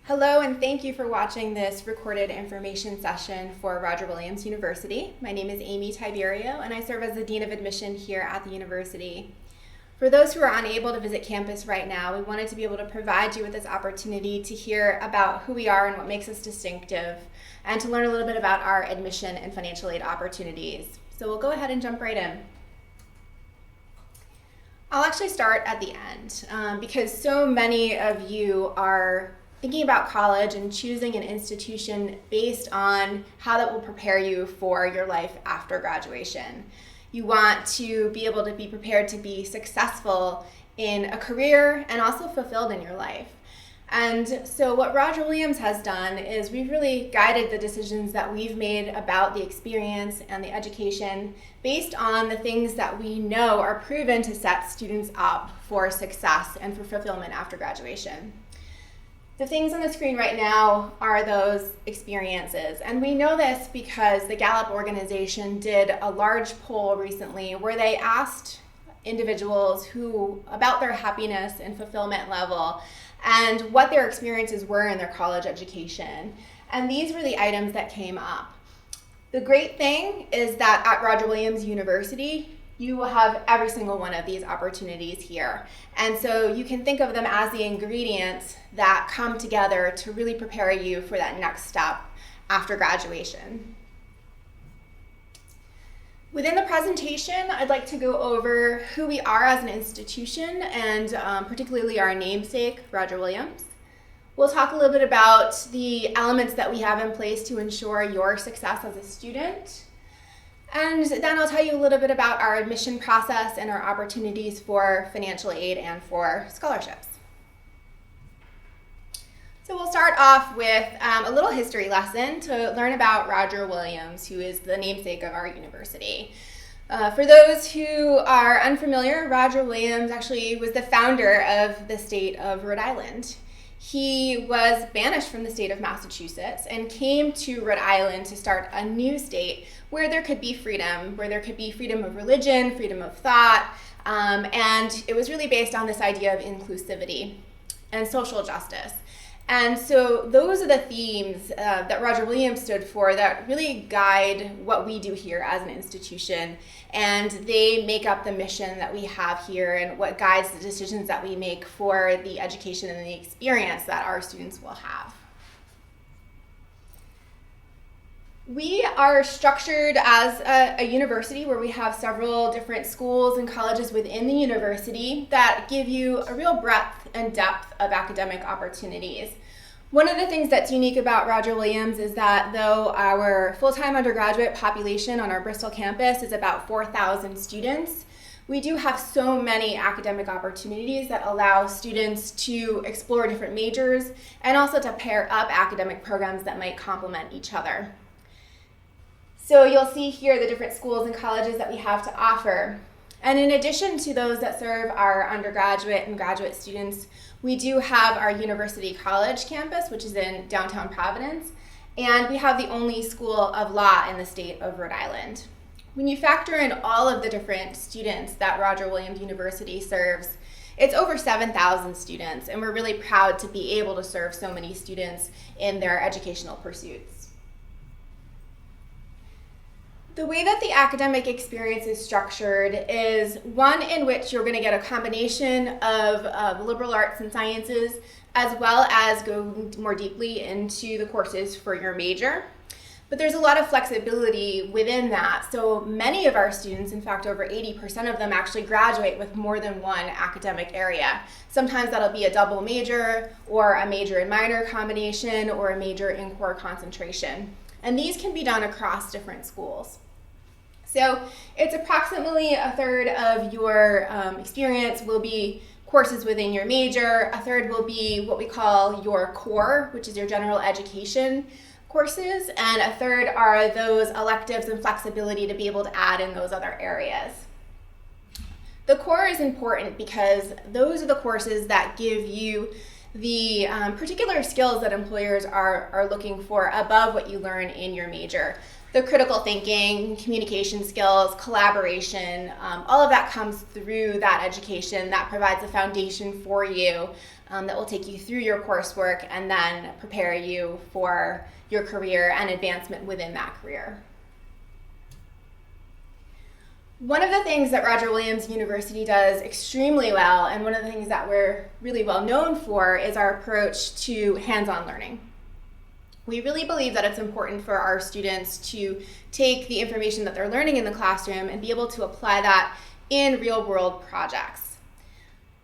Hello, and thank you for watching this recorded information session for Roger Williams University. My name is Amy Tiberio, and I serve as the Dean of Admission here at the university. For those who are unable to visit campus right now, we wanted to be able to provide you with this opportunity to hear about who we are and what makes us distinctive, and to learn a little bit about our admission and financial aid opportunities. So we'll go ahead and jump right in. I'll actually start at the end because so many of you are thinking about college and choosing an institution based on how that will prepare you for your life after graduation. You want to be able to be prepared to be successful in a career and also fulfilled in your life. And so what Roger Williams has done is we've really guided the decisions that we've made about the experience and the education based on the things that we know are proven to set students up for success and for fulfillment after graduation. The things on the screen right now are those experiences, and we know this because the Gallup organization did a large poll recently where they asked individuals about their happiness and fulfillment level and what their experiences were in their college education. And these were the items that came up. The great thing is that at Roger Williams University, you will have every single one of these opportunities here. And so you can think of them as the ingredients that come together to really prepare you for that next step after graduation. Within the presentation, I'd like to go over who we are as an institution and particularly our namesake, Roger Williams. We'll talk a little bit about the elements that we have in place to ensure your success as a student. And then I'll tell you a little bit about our admission process and our opportunities for financial aid and for scholarships. So we'll start off with a little history lesson to learn about Roger Williams, who is the namesake of our university. For those who are unfamiliar, Roger Williams actually was the founder of the state of Rhode Island. He was banished from the state of Massachusetts and came to Rhode Island to start a new state where there could be freedom, of religion, freedom of thought, and it was really based on this idea of inclusivity and social justice. And so those are the themes that Roger Williams stood for that really guide what we do here as an institution, and they make up the mission that we have here and what guides the decisions that we make for the education and the experience that our students will have. We are structured as a university where we have several different schools and colleges within the university that give you a real breadth and depth of academic opportunities. One of the things that's unique about Roger Williams is that though our full-time undergraduate population on our Bristol campus is about 4,000 students, we do have so many academic opportunities that allow students to explore different majors and also to pair up academic programs that might complement each other. So you'll see here the different schools and colleges that we have to offer. And in addition to those that serve our undergraduate and graduate students, we do have our University College campus, which is in downtown Providence, and we have the only school of law in the state of Rhode Island. When you factor in all of the different students that Roger Williams University serves, it's over 7,000 students, and we're really proud to be able to serve so many students in their educational pursuits. The way that the academic experience is structured is one in which you're going to get a combination of liberal arts and sciences, as well as go more deeply into the courses for your major. But there's a lot of flexibility within that. So many of our students, in fact over 80% of them, actually graduate with more than one academic area. Sometimes that'll be a double major or a major and minor combination or a major in core concentration. And these can be done across different schools. So it's approximately a third of your experience will be courses within your major, a third will be what we call your core, which is your general education courses, and a third are those electives and flexibility to be able to add in those other areas. The core is important because those are the courses that give you the particular skills that employers are looking for above what you learn in your major. The critical thinking, communication skills, collaboration, all of that comes through that education that provides a foundation for you that will take you through your coursework and then prepare you for your career and advancement within that career. One of the things that Roger Williams University does extremely well, and one of the things that we're really well known for, is our approach to hands-on learning. We really believe that it's important for our students to take the information that they're learning in the classroom and be able to apply that in real-world projects.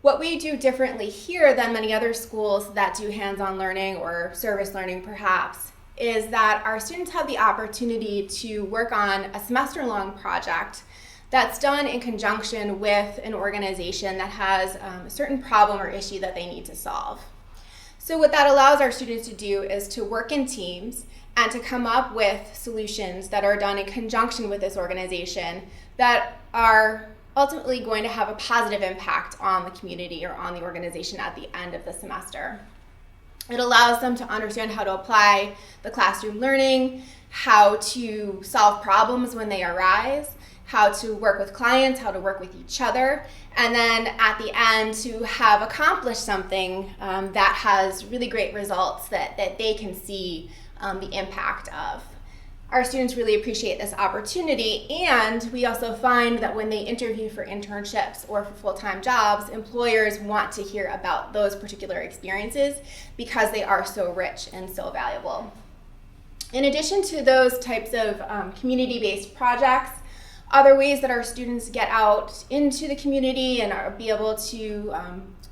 What we do differently here than many other schools that do hands-on learning or service learning perhaps is that our students have the opportunity to work on a semester-long project that's done in conjunction with an organization that has a certain problem or issue that they need to solve. So what that allows our students to do is to work in teams and to come up with solutions that are done in conjunction with this organization that are ultimately going to have a positive impact on the community or on the organization at the end of the semester. It allows them to understand how to apply the classroom learning, how to solve problems when they arise, how to work with clients, how to work with each other, and then at the end to have accomplished something that has really great results that they can see the impact of. Our students really appreciate this opportunity, and we also find that when they interview for internships or for full-time jobs, employers want to hear about those particular experiences because they are so rich and so valuable. In addition to those types of community-based projects, other ways that our students get out into the community and be able to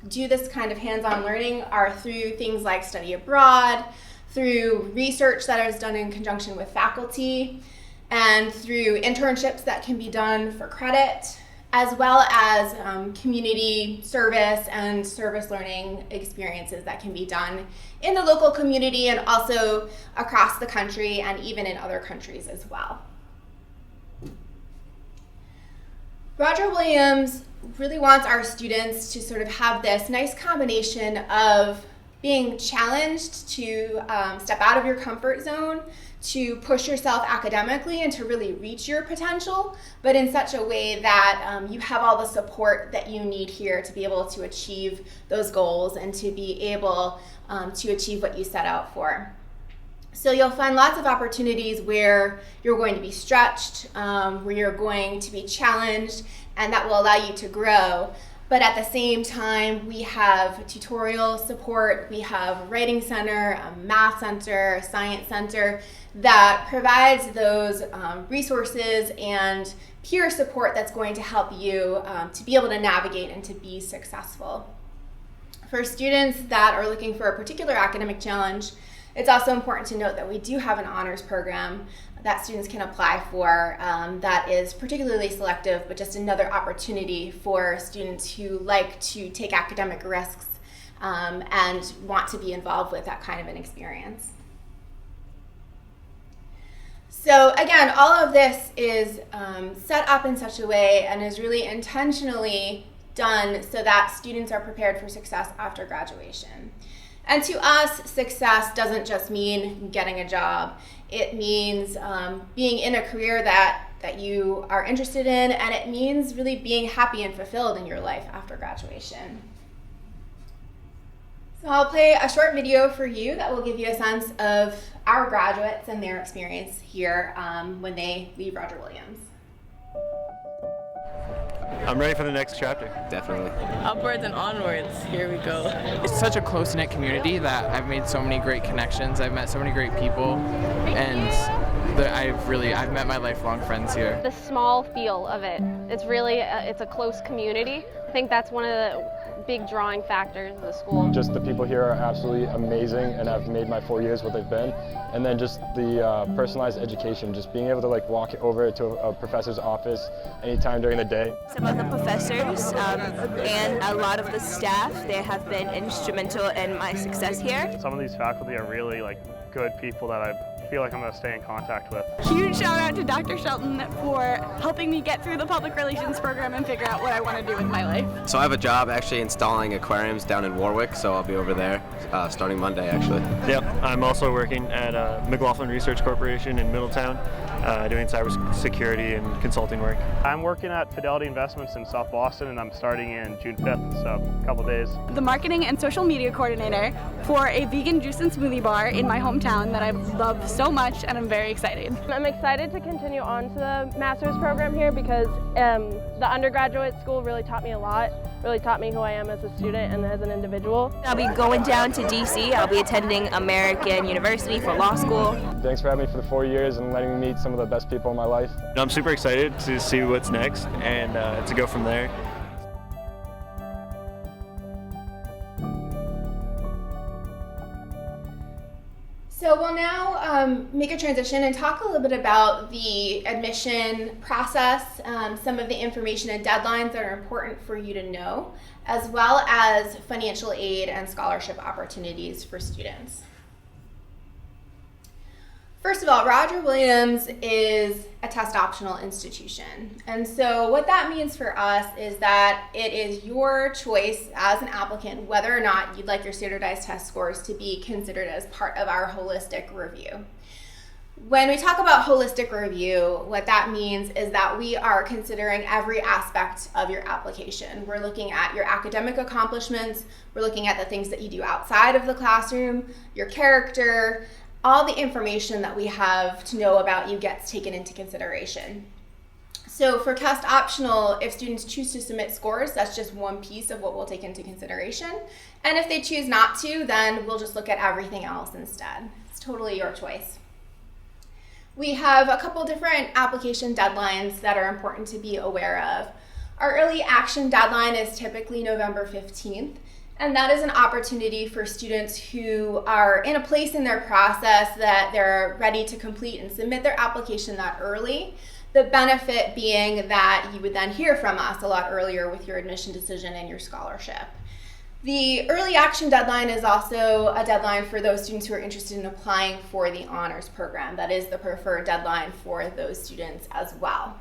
do this kind of hands-on learning are through things like study abroad, through research that is done in conjunction with faculty, and through internships that can be done for credit, as well as community service and service learning experiences that can be done in the local community and also across the country and even in other countries as well. Roger Williams really wants our students to sort of have this nice combination of being challenged to step out of your comfort zone, to push yourself academically and to really reach your potential, but in such a way that you have all the support that you need here to be able to achieve those goals and to be able to achieve what you set out for. So you'll find lots of opportunities where you're going to be stretched, where you're going to be challenged, and that will allow you to grow. But at the same time, we have tutorial support, we have a writing center, a math center, a science center that provides those resources and peer support that's going to help you to be able to navigate and to be successful. For students that are looking for a particular academic challenge, it's also important to note that we do have an honors program that students can apply for that is particularly selective, but just another opportunity for students who like to take academic risks and want to be involved with that kind of an experience. So again, all of this is set up in such a way and is really intentionally done so that students are prepared for success after graduation. And to us, success doesn't just mean getting a job. It means being in a career that you are interested in, and it means really being happy and fulfilled in your life after graduation. So I'll play a short video for you that will give you a sense of our graduates and their experience here when they leave Roger Williams. I'm ready for the next chapter. Definitely. Upwards and onwards, here we go. It's such a close-knit community that I've made so many great connections. I've met so many great people, and I've met my lifelong friends here. The small feel of it, it's really, it's a close community. I think that's one of the big drawing factors of the school. Just the people here are absolutely amazing and have made my 4 years what they've been. And then just the personalized education, just being able to walk over to a professor's office anytime during the day. Some of the professors and a lot of the staff, they have been instrumental in my success here. Some of these faculty are really good people that I feel like I'm going to stay in contact with. Huge shout out to Dr. Shelton for helping me get through the public relations program and figure out what I want to do with my life. So I have a job actually installing aquariums down in Warwick, so I'll be over there. starting Monday, actually. Yep, I'm also working at McLaughlin Research Corporation in Middletown, doing cybersecurity and consulting work. I'm working at Fidelity Investments in South Boston, and I'm starting in June 5th, so a couple days. The marketing and social media coordinator for a vegan juice and smoothie bar in my hometown that I love so much, and I'm very excited. I'm excited to continue on to the master's program here because the undergraduate school really taught me a lot, really taught me who I am as a student and as an individual. I'll be going down to DC. I'll be attending American University for law school. Thanks for having me for the 4 years and letting me meet some of the best people in my life. I'm super excited to see what's next and to go from there. So we'll now make a transition and talk a little bit about the admission process, some of the information and deadlines that are important for you to know, as well as financial aid and scholarship opportunities for students. First of all, Roger Williams is a test optional institution. And so what that means for us is that it is your choice as an applicant whether or not you'd like your standardized test scores to be considered as part of our holistic review. When we talk about holistic review, what that means is that we are considering every aspect of your application. We're looking at your academic accomplishments, we're looking at the things that you do outside of the classroom, your character, all the information that we have to know about you gets taken into consideration. So for test optional, if students choose to submit scores, that's just one piece of what we'll take into consideration. And if they choose not to, then we'll just look at everything else instead. It's totally your choice. We have a couple different application deadlines that are important to be aware of. Our early action deadline is typically November 15th. And that is an opportunity for students who are in a place in their process that they're ready to complete and submit their application that early. The benefit being that you would then hear from us a lot earlier with your admission decision and your scholarship. The early action deadline is also a deadline for those students who are interested in applying for the honors program. That is the preferred deadline for those students as well.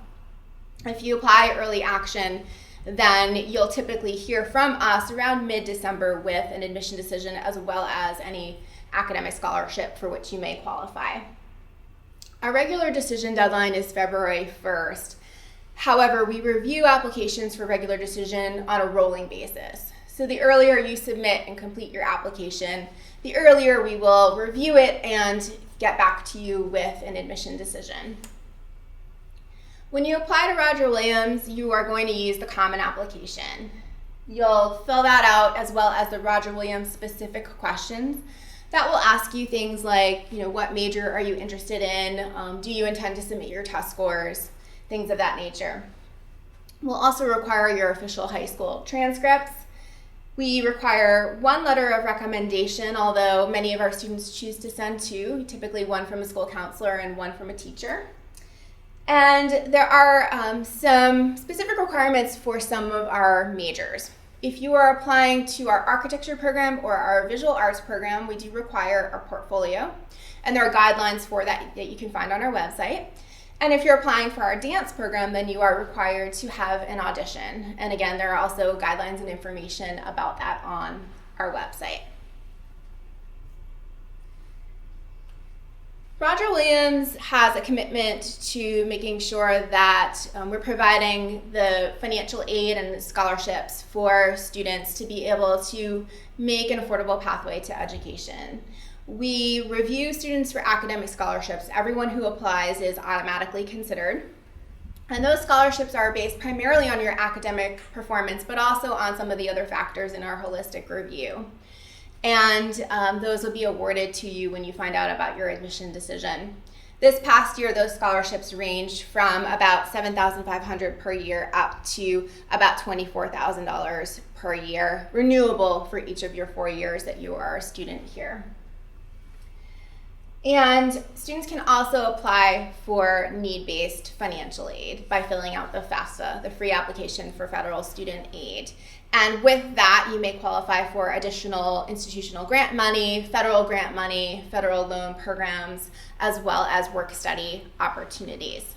If you apply early action, then you'll typically hear from us around mid-December with an admission decision as well as any academic scholarship for which you may qualify. Our regular decision deadline is February 1st. However, we review applications for regular decision on a rolling basis. So the earlier you submit and complete your application, the earlier we will review it and get back to you with an admission decision. When you apply to Roger Williams, you are going to use the common application. You'll fill that out as well as the Roger Williams specific questions. That will ask you things like, what major are you interested in? Do you intend to submit your test scores? Things of that nature. We'll also require your official high school transcripts. We require one letter of recommendation, although many of our students choose to send two, typically one from a school counselor and one from a teacher. And there are some specific requirements for some of our majors. If you are applying to our architecture program or our visual arts program, we do require a portfolio, and there are guidelines for that you can find on our website. And if you're applying for our dance program, then you are required to have an audition. And again, there are also guidelines and information about that on our website. Roger Williams has a commitment to making sure that we're providing the financial aid and scholarships for students to be able to make an affordable pathway to education. We review students for academic scholarships. Everyone who applies is automatically considered. And those scholarships are based primarily on your academic performance, but also on some of the other factors in our holistic review. And those will be awarded to you when you find out about your admission decision. This past year, those scholarships ranged from about $7,500 per year up to about $24,000 per year, renewable for each of your 4 years that you are a student here. And students can also apply for need-based financial aid by filling out the FAFSA, the free application for federal student aid. And with that, you may qualify for additional institutional grant money, federal loan programs, as well as work-study opportunities.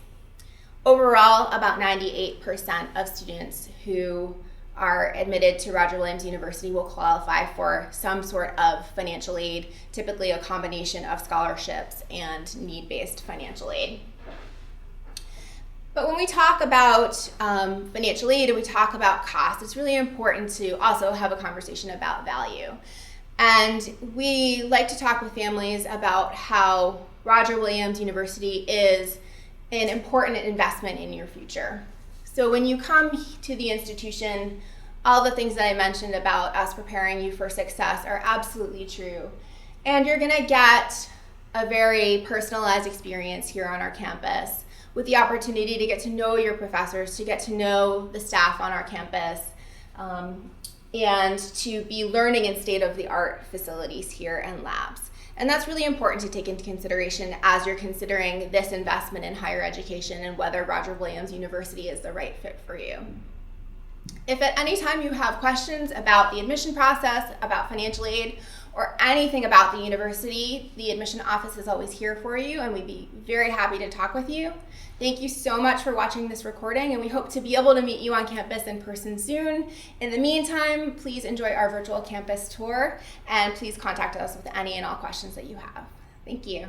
Overall, about 98% of students who are admitted to Roger Williams University will qualify for some sort of financial aid, typically a combination of scholarships and need-based financial aid. But when we talk about financial aid and we talk about cost, it's really important to also have a conversation about value. And we like to talk with families about how Roger Williams University is an important investment in your future. So when you come to the institution, all the things that I mentioned about us preparing you for success are absolutely true. And you're gonna get a very personalized experience here on our campus with the opportunity to get to know your professors, to get to know the staff on our campus, and to be learning in state-of-the-art facilities here and labs. And that's really important to take into consideration as you're considering this investment in higher education and whether Roger Williams University is the right fit for you. If at any time you have questions about the admission process, about financial aid, or anything about the university, the admission office is always here for you, and we'd be very happy to talk with you. Thank you so much for watching this recording, and we hope to be able to meet you on campus in person soon. In the meantime, please enjoy our virtual campus tour, and please contact us with any and all questions that you have. Thank you.